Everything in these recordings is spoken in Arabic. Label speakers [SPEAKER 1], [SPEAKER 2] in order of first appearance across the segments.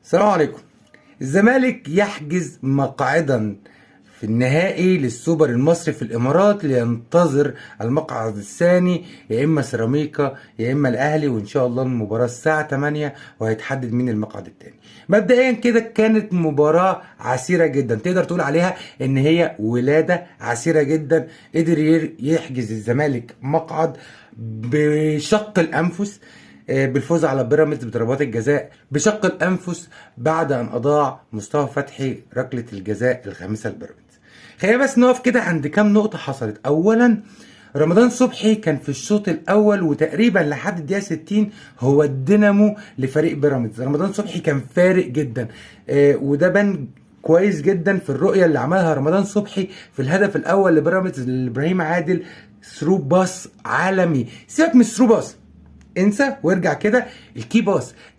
[SPEAKER 1] السلام عليكم. الزمالك يحجز مقعدا في النهائي للسوبر المصري في الامارات لينتظر المقعد الثاني، يا اما سيراميكا يا اما الاهلي، وان شاء الله المباراه الساعه 8 وهيتحدد مين المقعد الثاني. مبدئيا كده كانت مباراه عسيره جدا، تقدر تقول عليها ان هي ولاده عسيره جدا. قدر يحجز الزمالك مقعد بشق الانفس، بالفوز على بيراميدز بضربات الجزاء بشق الانفس بعد ان اضاع مصطفى فتحي ركله الجزاء الخامسه لبيراميدز. خلينا بس نقف كده عند كام نقطه حصلت. اولا، رمضان صبحي كان في الشوط الاول وتقريبا لحد الدقيقه 60 هو الدينامو لفريق بيراميدز. رمضان صبحي كان فارق جدا، وده بان كويس جدا في الرؤيه اللي عملها رمضان صبحي في الهدف الاول لبيراميدز لابراهيم عادل. ثرو باص عالمي، سيبك من الثرو باص، انسى وارجع كده.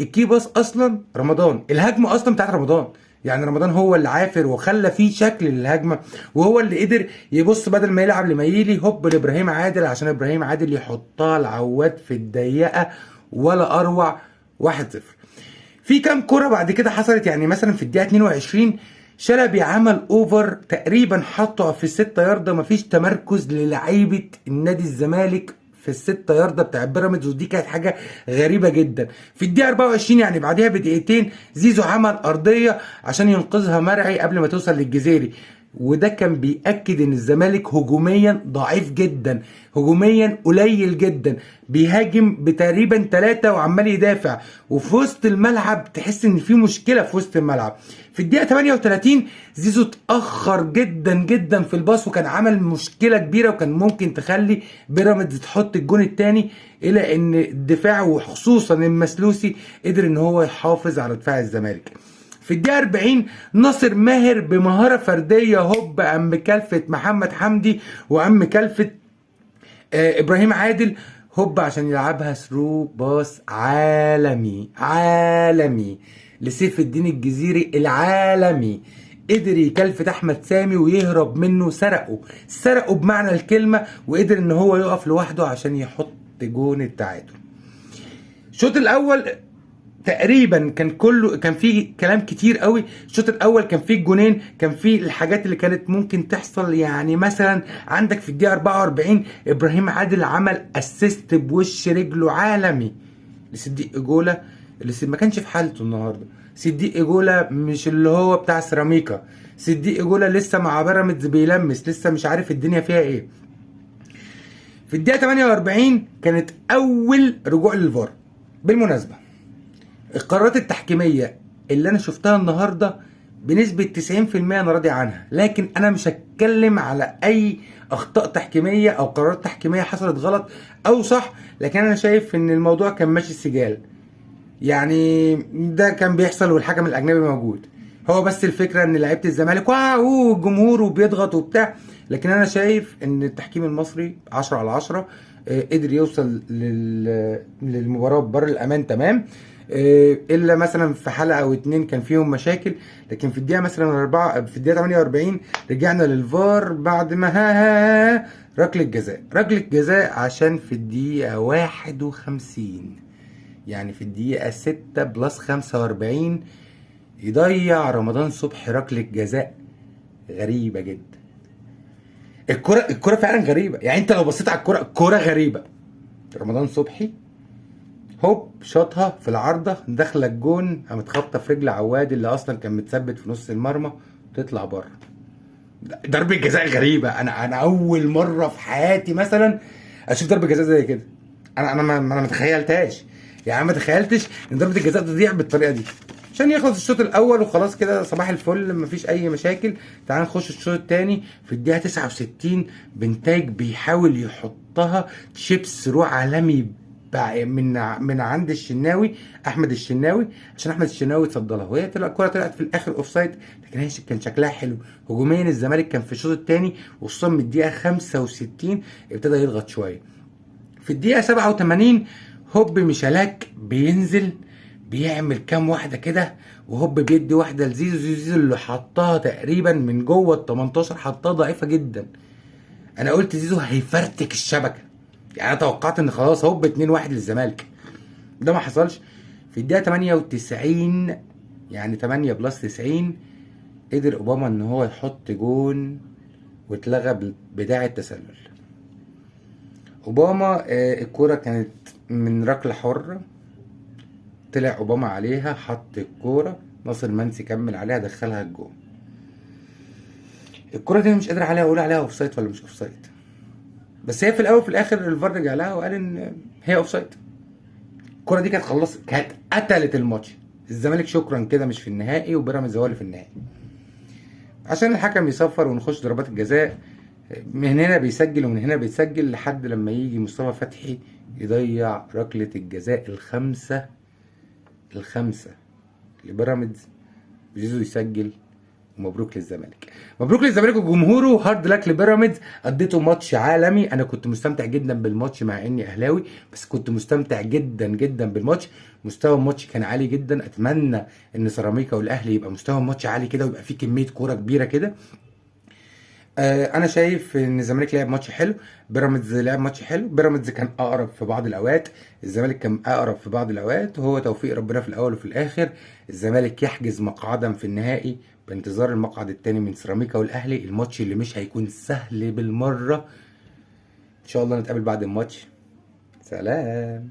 [SPEAKER 1] الكي باص اصلا رمضان، الهجمه اصلا بتاعت رمضان. يعني رمضان هو اللي عافر وخلى فيه شكل للهجمه، وهو اللي قدر يبص بدل ما يلعب لميلي هوب لابراهيم عادل عشان ابراهيم عادل يحطها العواد في الضيقه ولا اروع. 1-0. في كام كرة بعد كده حصلت، يعني مثلا في الدقيقه 22 شلبي عمل اوفر تقريبا حطه في الستة ياردة، مفيش تمركز للعيبه النادي الزمالك في الستة ياردة بتاع بيراميدز، ودي كانت حاجه غريبه جدا. في الدقيقه 24 يعني بعدها بدقيقتين زيزو عمل ارضيه عشان ينقذها مرعي قبل ما توصل للجزيري، وده كان بيأكد ان الزمالك هجوميا ضعيف جدا، هجوميا قليل جدا، بيهاجم بتقريبا 3 وعمال يدافع، وفي وسط الملعب تحس ان في مشكله في وسط الملعب. في الدقيقه 38 زيزو اتاخر جدا جدا في الباص وكان عمل مشكله كبيره وكان ممكن تخلي بيراميدز تحط الجون الثاني، الى ان الدفاع وخصوصا المسلوسي قدر ان هو يحافظ على دفاع الزمالك. في الدقيقة 40 ناصر ماهر بمهارة فردية هوب قام مكلفة محمد حمدي وقام مكلفة ابراهيم عادل هوب عشان يلعبها ثرو باص عالمي لسيف الدين الجزيري العالمي. قدر يكلفت احمد سامي ويهرب منه، سرقه بمعنى الكلمة، وقدر ان هو يقف لوحده عشان يحط جون التعادل. الشوط الاول تقريبا كان فيه كلام كتير قوي. الشوط الاول كان فيه جونين، كان فيه الحاجات اللي كانت ممكن تحصل. يعني مثلا عندك في الدقيقه 44 ابراهيم عادل عمل اسيست بوش رجله عالمي لصديق اجولا اللي ما كانش في حالته النهارده. صديق اجولا مش اللي هو بتاع سيراميكا، صديق اجولا لسه مع بيراميدز بيلمس، لسه مش عارف الدنيا فيها ايه. في الدقيقه 48 كانت اول رجوع للفار. بالمناسبه القرارات التحكيمية اللي انا شفتها النهاردة بنسبة 90% انا راضي عنها، لكن انا مش هتكلم على اي اخطاء تحكيمية او قرارات تحكيمية حصلت غلط او صح، لكن انا شايف ان الموضوع كان ماشي سجال. يعني ده كان بيحصل والحكم الاجنبي موجود، هو بس الفكرة ان لعيبة الزمالك والجمهور وبيضغط وبتاع، لكن انا شايف ان التحكيم المصري 10/10. قدر يوصل للمباراة ببر الامان تمام، الا مثلا في حلقه او اتنين كان فيهم مشاكل. لكن في الدقيقه مثلا 4 في الدقيقه 48 رجعنا للفار بعد ما ركله جزاء عشان في الدقيقه 51، يعني في الدقيقه 6+45 يضيع رمضان صبحي ركله جزاء غريبه جدا. الكرة فعلا غريبه، يعني انت لو بصيت على الكرة غريبه. رمضان صبحي هوب شاطها في العارضه داخله الجون، قامت خابطه في رجل عواد اللي اصلا كان متثبت في نص المرمى تطلع بره. ضربه جزاء غريبه. انا اول مره في حياتي مثلا اشوف ضربه جزاء زي كده. انا ما تخيلتهاش، يعني ما تخيلتش ان ضربه الجزاء تضيع بالطريقه دي عشان يخلص الشوط الاول وخلاص كده صباح الفل مفيش اي مشاكل. تعال نخش الشوط الثاني. في الدقيقه 69 بنتايج بيحاول يحطها شيبس رو عالمي من عند الشناوي، احمد الشناوي، عشان احمد الشناوي اتصدلها وهي الكره طلعت في الاخر اوف سايد، لكن هي كان شكلها حلو. هجوميا الزمالك كان في الشوط الثاني وخصوصا من الدقيقه 65 ابتدى يضغط شويه. في الدقيقه 87 هوب ميشالاك بينزل بيعمل كام واحده كده وهوب بيدي واحده لزيزو اللي حطها تقريبا من جوه ال 18، حطها ضعيفه جدا. انا قلت زيزو هيفرتك الشبكه، يعني انا توقعت ان خلاص هوب 2-1 للزمالك، ده ما حصلش. في الدقيقه 98 يعني 8 بلس 90. قدر اوباما ان هو يحط جون واتلغى بداعي التسلل. اوباما الكرة كانت من ركلة حرة، طلع اوباما عليها حط الكورة، ناصر منسي كمل عليها دخلها الجون. الكرة دي مش قادر عليها اقول عليها اوف سايد ولا مش اوف سايد، بس هي في الاول وفي الاخر الفار رجع لها وقال ان هي اوف سايد. الكرة دي كانت قتلت الماتش. الزمالك شكرا كده مش في النهائي، وبيراميدز هو اللي في النهائي عشان الحكم يصفر ونخش ضربات الجزاء. من هنا بيسجل ومن هنا بيسجل لحد لما يجي مصطفى فتحي يضيع ركلة الجزاء الخمسة لبيراميدز، وزيزو يسجل. ومبروك للزمالك، مبروك للزمالك وجمهوره، هارد لك لبيراميدز. قضيته ماتش عالمي. انا كنت مستمتع جدا بالماتش مع اني اهلاوي، بس كنت مستمتع جدا جدا بالماتش. مستوى الماتش كان عالي جدا. اتمنى ان سيراميكا والاهلي يبقى مستوى الماتش عالي كده ويبقى فيه كميه كوره كبيره كده. انا شايف ان الزمالك لعب ماتش حلو، بيراميدز لعب ماتش حلو. بيراميدز كان اقرب في بعض الاوقات، الزمالك كان اقرب في بعض الاوقات، وهو توفيق ربنا في الاول وفي الاخر. الزمالك يحجز مقعدا في النهائي بانتظار المقعد الثاني من سيراميكا والاهلي، الماتش اللي مش هيكون سهل بالمره. ان شاء الله نتقابل بعد الماتش. سلام.